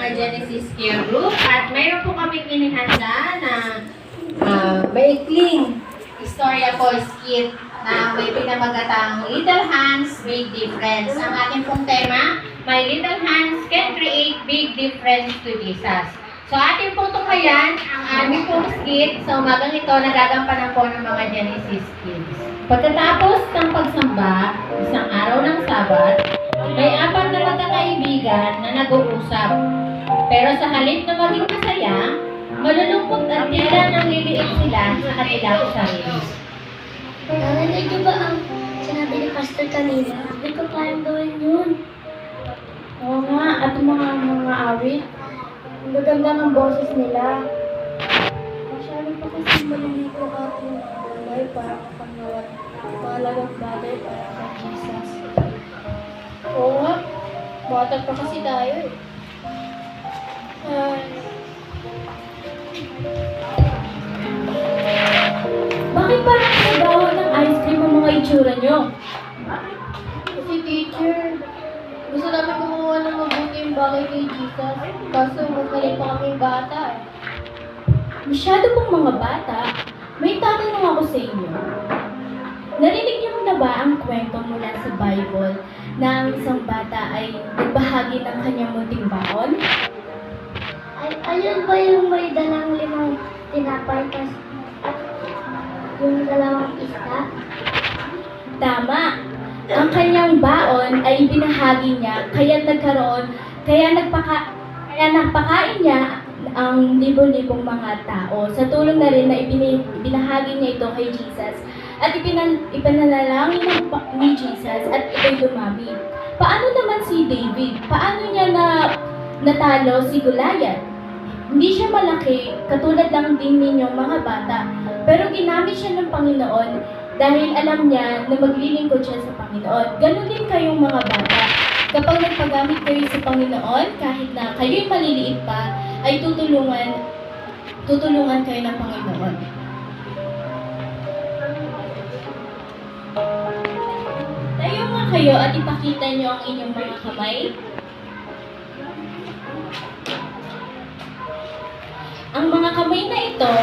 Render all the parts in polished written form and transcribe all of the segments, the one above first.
mga Genesis Care Group at mayroon po kami inihanda na maikling istorya po skit na may pinamagatang Little Hands, Big Difference. Ang ating pong tema, My Little Hands Can Create Big Difference to Jesus. So ating pong tukayan ang aming pong skit sa umagang ito na gagampanan po ng mga Genesis Kids. Pagkatapos ng pagsamba, isang araw ng Sabat, may apat na magkakaibigan na nag-uusap. Pero sa halip na maging masaya, malulungkot at tila nang liliit sila sa kanilang sarili. Narinig niyo ba ang sinabi ni Pastor kanina? Hindi ko kayang gawin yun. Oo nga, at mga awit. Ang gaganda ng boses nila. Masyado pa kasi maliligo ako ng buhay para kapangawat mahalagang bagay para kay Jesus. Oo nga, bata pa kasi tayo eh. Bakit parang nagawa ng ice cream ang mga itsura nyo? Kasi teacher, gusto namin gumawa ng mabuting bagay kay Jesus. Kaso magaling pa kami bata eh. Masyado pong mga bata. May tatanong ako sa inyo. Narinig niyo na ba ang kwento mula sa Bible na ang isang bata ay nagbahagi ng kanyang munting baon? Ayun ba yung may dalang 5 tinapay at yung 2 isda? Tama. Ang kanyang baon ay binahagi niya, kaya napakain niya ang libo-libong mga tao. Sa tulong na rin na ibinahagi niya ito kay Jesus at ipinanalangin ni Jesus at ito'y dumami. Paano naman si David? Paano niya natalo si Goliath? Hindi siya malaki, katulad lang din ninyong mga bata. Pero ginamit siya ng Panginoon dahil alam niya na maglilingkod siya sa Panginoon. Ganon din kayong mga bata. Kapag nagpagamit kayo sa Panginoon, kahit na kayo'y maliliit pa, ay tutulungan kayo ng Panginoon. Tayo nga kayo at ipakita niyo ang inyong mga kamay. Ang mga kamay na ito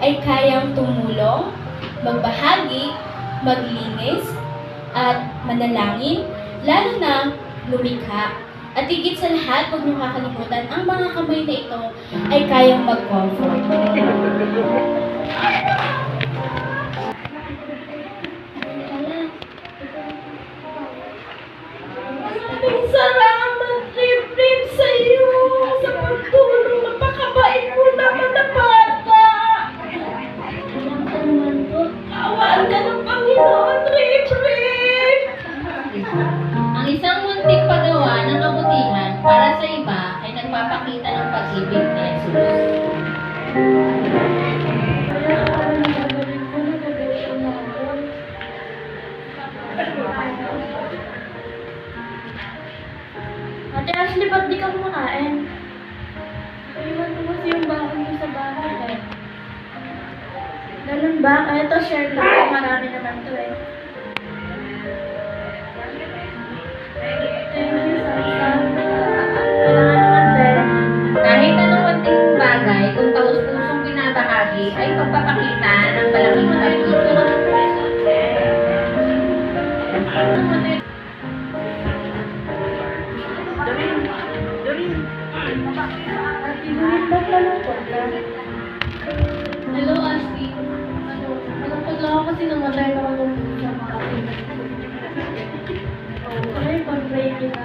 ay kayang tumulong, magbahagi, maglinis, at manalangin, lalo na lumikha. At higit sa lahat, huwag niyo kakalimutan, ang mga kamay na ito ay kayang mag-comfort. Maraming salamat, Rip, sa iyo sa pagtulong. Napakabait mo naman na bata. Alam ka naman po. Awaan ka ng Panginoon, Rip. Ang isang munting paggawa ng kabutihan para sa iba ay nagpapakita ng pag-ibig ni Jesus. Kaya parang nagagaling ko na ako. Ate Ashley, ba't di ka kumakain? Iwan mo kasi yung bakon mo sa bahay eh. Ganun ba? Ito, share lang. Marami naman to eh. Thank you, Santa. Kailangan naman din. Kahit anong munting bagay, kung taus-pusong binabahagi, ay pagpapakita ng malaking pag-ibig. Hello, Ashley. Malapad lang ako kasi namatay na ako nung sa mga kapatid. Ay, pag-pray kita.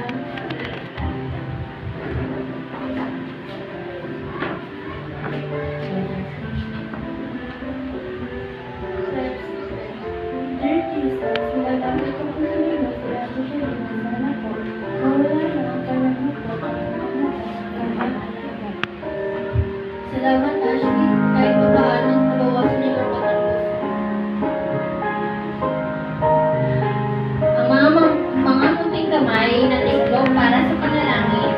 Dear Jesus, malalamit ko po sa iyo sila sa siya ng anak ko. Mawala na ang kanyang hukot at ang kanyang Salamat, Ashley. Kahit pa paano, nabawasan niyo ang pagkakas. Ang mga munting kamay na tiklop para sa panalangin.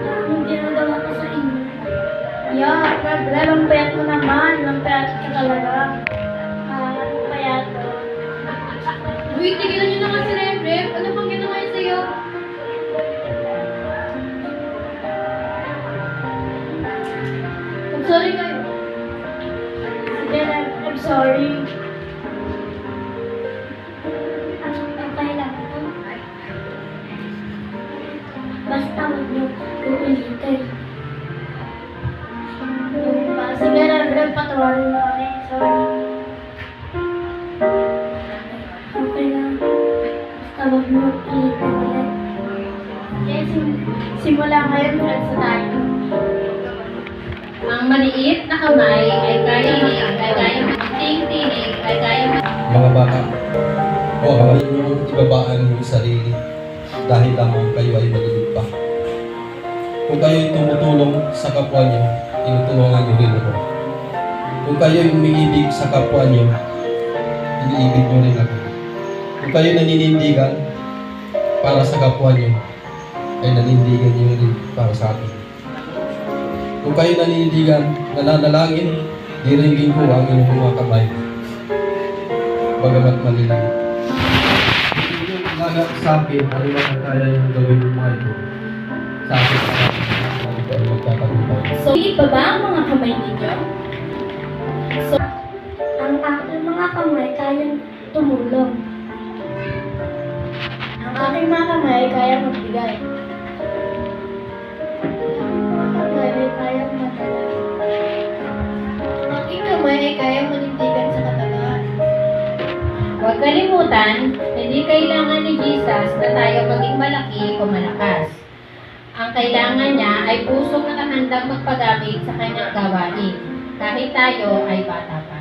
Anong ginagawa ko sa inyo? Yeah, Brad, ang payat mo naman. Ang payat ka talaga. Ano kaya to? Uy, tigilan niyo naman si Rem. Rem, ano bang ginawa niya sa'yo? I'm sorry kayo. Sige, Rem, I'm sorry. Okay lang po. Basta huwag niyo uulitin. Sige, Rem, patawarin mo kami. Sorry. Okay lang. Basta huwag niyo ulitin ulit. Kaya simula ngayon, friends na tayo. Ang maliit na kamay ay kayang tinig, ay kayang Mga bata, huwag ninyong ibabaan yung sarili dahil lamang kayo ay maliit pa. Kung kayo ay tumutulong sa kapwa niyo, tinutulungan niyo rin ako. Kung kayo ay umiibig sa kapwa niyo, iniibig niyo rin ako. Kung kayo naninindigan para sa kapwa niyo, ay nanindigan niyo rin para sa akin. Kung kayo naninindigan, nananalangin, diringgin ko ang inyong mga kamay. Bagamat maliliit. Hindi nyo ilaga sa akin, ano lang ang kaya yung gawin ng mga ito. Sa akin, ano ko ay magkatagumpay. So, liit pa ba ang mga kamay ninyo? So, Ang aking mga kamay kayang tumulong. Ang aking mga kamay kayang magbigay. Ang kamay ay kayang madala. Ang aking kamay ay kayang manindigan sa katagahan. Huwag kalimutan, hindi kailangan ni Jesus na tayo maging malaki o malakas. Ang kailangan niya ay pusong nakahandang magpagamit sa kanyang gawain, kahit tayo ay bata pa.